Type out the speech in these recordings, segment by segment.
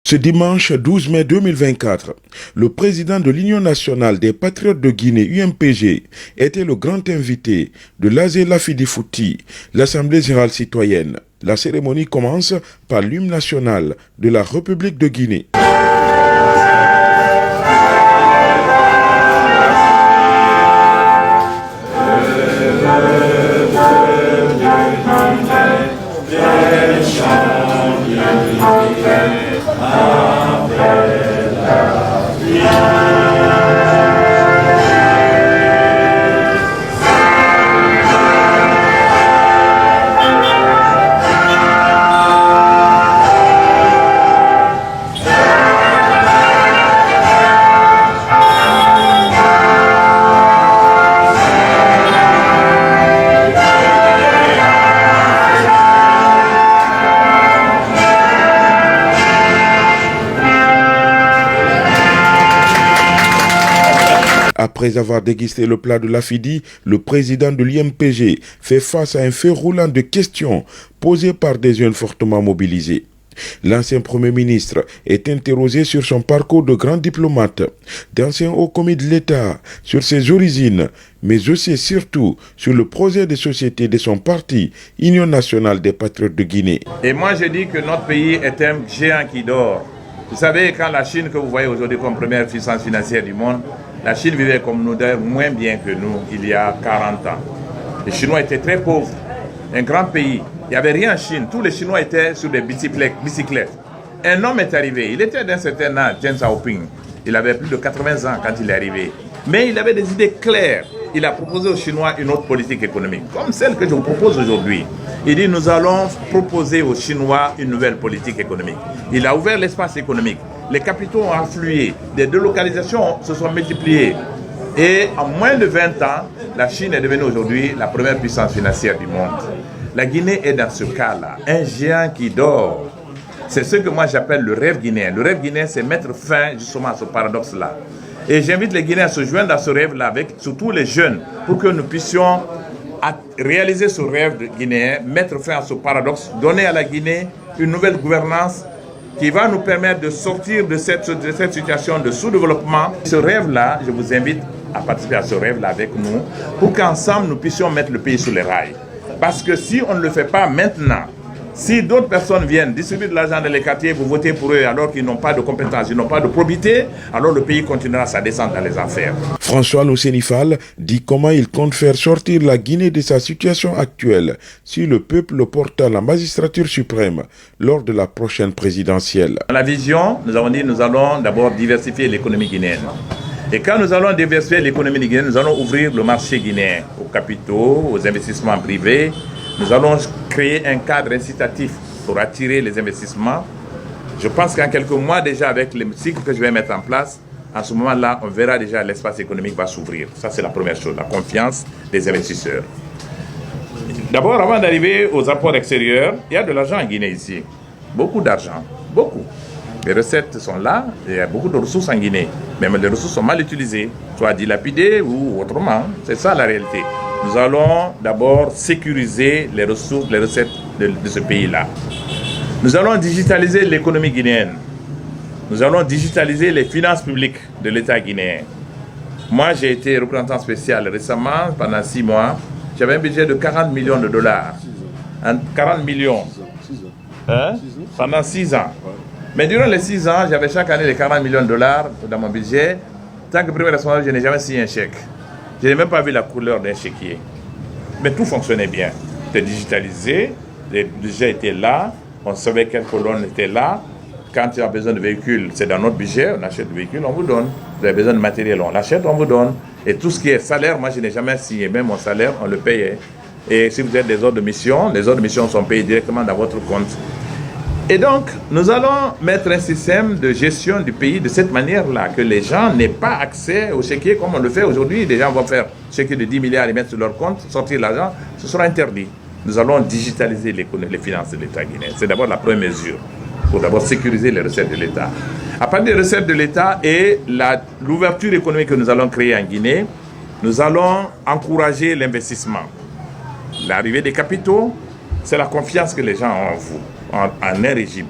Ce dimanche 12 mai 2024, le président de l'Union nationale des patriotes de Guinée, UNPG, était le grand invité de l'AZ Lafidi Fouti, l'Assemblée générale citoyenne. La cérémonie commence par l'hymne national de la République de Guinée. Après avoir dégusté le plat de Lafidi, le président de l'IMPG fait face à un feu roulant de questions posées par des jeunes fortement mobilisés. L'ancien Premier ministre est interrogé sur son parcours de grand diplomate, d'ancien haut commis de l'État, sur ses origines, mais aussi et surtout sur le projet de société de son parti, Union nationale des patriotes de Guinée. Et moi je dis que notre pays est un géant qui dort. Vous savez, quand la Chine, que vous voyez aujourd'hui comme première puissance financière du monde, la Chine vivait comme nous, d'ailleurs moins bien que nous, il y a 40 ans. Les Chinois étaient très pauvres, un grand pays. Il n'y avait rien en Chine, tous les Chinois étaient sur des bicyclettes. Un homme est arrivé, il était d'un certain âge, Deng Xiaoping. Il avait plus de 80 ans quand il est arrivé. Mais il avait des idées claires. Il a proposé aux Chinois une autre politique économique, comme celle que je vous propose aujourd'hui. Il dit, nous allons proposer aux Chinois une nouvelle politique économique. Il a ouvert l'espace économique. Les capitaux ont afflué, des délocalisations se sont multipliées. Et en moins de 20 ans, la Chine est devenue aujourd'hui la première puissance financière du monde. La Guinée est dans ce cas-là, un géant qui dort. C'est ce que moi j'appelle le rêve guinéen. Le rêve guinéen, c'est mettre fin justement à ce paradoxe-là. Et j'invite les Guinéens à se joindre à ce rêve-là, avec surtout les jeunes, pour que nous puissions réaliser ce rêve guinéen, mettre fin à ce paradoxe, donner à la Guinée une nouvelle gouvernance qui va nous permettre de sortir de cette situation de sous-développement. Ce rêve-là, je vous invite à participer à ce rêve-là avec nous, pour qu'ensemble nous puissions mettre le pays sur les rails. Parce que si on ne le fait pas maintenant, si d'autres personnes viennent distribuer de l'argent dans les quartiers, vous votez pour eux alors qu'ils n'ont pas de compétences, ils n'ont pas de probité, alors le pays continuera sa descente dans les enfers. François Losénifal dit comment il compte faire sortir la Guinée de sa situation actuelle si le peuple le porte à la magistrature suprême lors de la prochaine présidentielle. Dans la vision, nous avons dit que nous allons d'abord diversifier l'économie guinéenne. Et quand nous allons diversifier l'économie guinéenne, nous allons ouvrir le marché guinéen aux capitaux, aux investissements privés. Nous allons créer un cadre incitatif pour attirer les investissements. Je pense qu'en quelques mois déjà, avec les cycles que je vais mettre en place, à ce moment-là, on verra déjà l'espace économique va s'ouvrir. Ça, c'est la première chose, la confiance des investisseurs. D'abord, avant d'arriver aux apports extérieurs, il y a de l'argent en Guinée ici. Beaucoup d'argent, beaucoup. Les recettes sont là, il y a beaucoup de ressources en Guinée. Mais les ressources sont mal utilisées, soit dilapidées ou autrement. C'est ça la réalité. Nous allons d'abord sécuriser les ressources, les recettes de ce pays-là. Nous allons digitaliser l'économie guinéenne. Nous allons digitaliser les finances publiques de l'État guinéen. Moi, j'ai été représentant spécial récemment, pendant 6 mois. J'avais un budget de 40 millions de dollars. 40 millions. Pendant 6 ans. Mais durant les 6 ans, j'avais chaque année les 40 millions de dollars dans mon budget. Tant que premier responsable, je n'ai jamais signé un chèque. Je n'ai même pas vu la couleur d'un chéquier. Mais tout fonctionnait bien. C'était digitalisé, les budgets étaient là, on savait quelle colonne était là. Quand tu as besoin de véhicules, c'est dans notre budget, on achète des véhicules, on vous donne. Vous avez besoin de matériel, on l'achète, on vous donne. Et tout ce qui est salaire, moi je n'ai jamais signé, même mon salaire, on le payait. Et si vous êtes des ordres de mission, les ordres de mission sont payés directement dans votre compte. Et donc, nous allons mettre un système de gestion du pays de cette manière-là, que les gens n'aient pas accès au chéquier comme on le fait aujourd'hui. Les gens vont faire chéquier de 10 milliards et mettre sur leur compte, sortir l'argent, ce sera interdit. Nous allons digitaliser les finances de l'État guinéen. C'est d'abord la première mesure, pour d'abord sécuriser les recettes de l'État. À partir des recettes de l'État et l'ouverture économique que nous allons créer en Guinée, nous allons encourager l'investissement. L'arrivée des capitaux, c'est la confiance que les gens ont en vous, en un régime.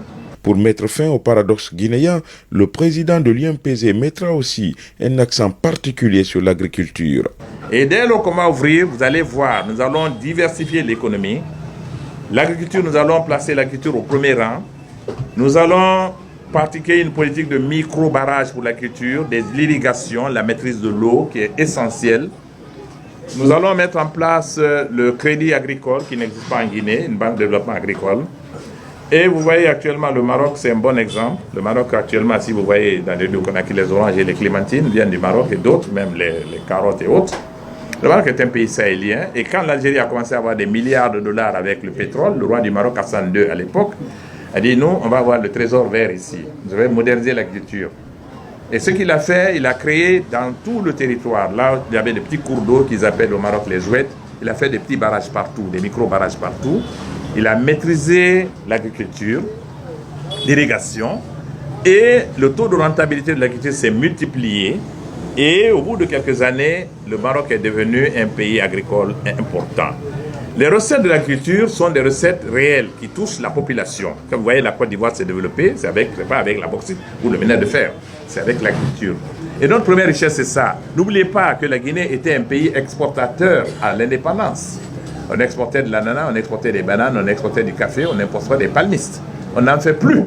Pour mettre fin au paradoxe guinéen, le président de l'IMPG mettra aussi un accent particulier sur l'agriculture. Et dès lors qu'on va ouvrir, vous allez voir, nous allons diversifier l'économie. L'agriculture, nous allons placer l'agriculture au premier rang. Nous allons pratiquer une politique de micro-barrage pour l'agriculture, des irrigations, la maîtrise de l'eau qui est essentielle. Nous allons mettre en place le crédit agricole qui n'existe pas en Guinée, une banque de développement agricole. Et vous voyez actuellement le Maroc, c'est un bon exemple. Le Maroc actuellement, si vous voyez dans les deux Conakry, les oranges et les clémentines viennent du Maroc et d'autres, même les carottes et autres. Le Maroc est un pays sahélien et quand l'Algérie a commencé à avoir des milliards de dollars avec le pétrole, le roi du Maroc, Hassan II à l'époque, a dit nous, on va avoir le trésor vert ici. Vous allez moderniser l'agriculture. Et ce qu'il a fait, il a créé dans tout le territoire, là où il y avait des petits cours d'eau qu'ils appellent au Maroc les ouettes, il a fait des petits barrages partout, des micro-barrages partout. Il a maîtrisé l'agriculture, l'irrigation, et le taux de rentabilité de l'agriculture s'est multiplié. Et au bout de quelques années, le Maroc est devenu un pays agricole important. Les recettes de l'agriculture sont des recettes réelles qui touchent la population. Comme vous voyez, la Côte d'Ivoire s'est développée, c'est pas avec la bauxite ou le minerai de fer, c'est avec l'agriculture. Et notre première richesse, c'est ça. N'oubliez pas que la Guinée était un pays exportateur à l'indépendance. On exportait de l'ananas, on exportait des bananes, on exportait du café, on importait des palmistes. On n'en fait plus.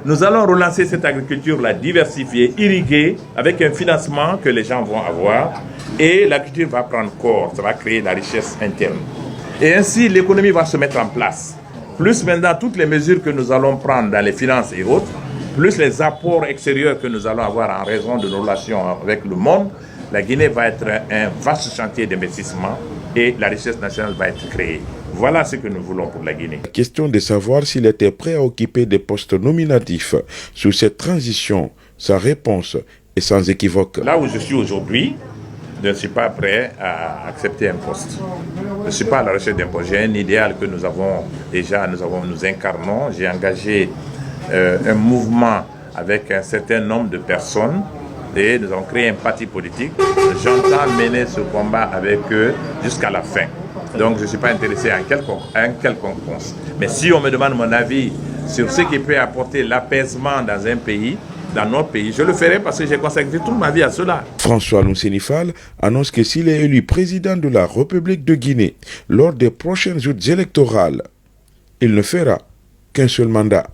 Nous allons relancer cette agriculture, la diversifier, irriguer avec un financement que les gens vont avoir et l'agriculture va prendre corps, ça va créer la richesse interne. Et ainsi, l'économie va se mettre en place. Plus maintenant, toutes les mesures que nous allons prendre dans les finances et autres, plus les apports extérieurs que nous allons avoir en raison de nos relations avec le monde, la Guinée va être un vaste chantier d'investissement et la richesse nationale va être créée. Voilà ce que nous voulons pour la Guinée. Question de savoir s'il était prêt à occuper des postes nominatifs sous cette transition. Sa réponse est sans équivoque. Là où je suis aujourd'hui, je ne suis pas prêt à accepter un poste. Je ne suis pas à la recherche d'un poste. J'ai un idéal que nous avons déjà, nous incarnons. J'ai engagé un mouvement avec un certain nombre de personnes et nous avons créé un parti politique. J'entends mener ce combat avec eux jusqu'à la fin. Donc je ne suis pas intéressé à un quelconque poste. Mais si on me demande mon avis sur ce qui peut apporter l'apaisement dans un pays, dans notre pays, je le ferai parce que j'ai consacré toute ma vie à cela. François Luceni Fall annonce que s'il est élu président de la République de Guinée lors des prochaines joutes électorales, il ne fera qu'un seul mandat.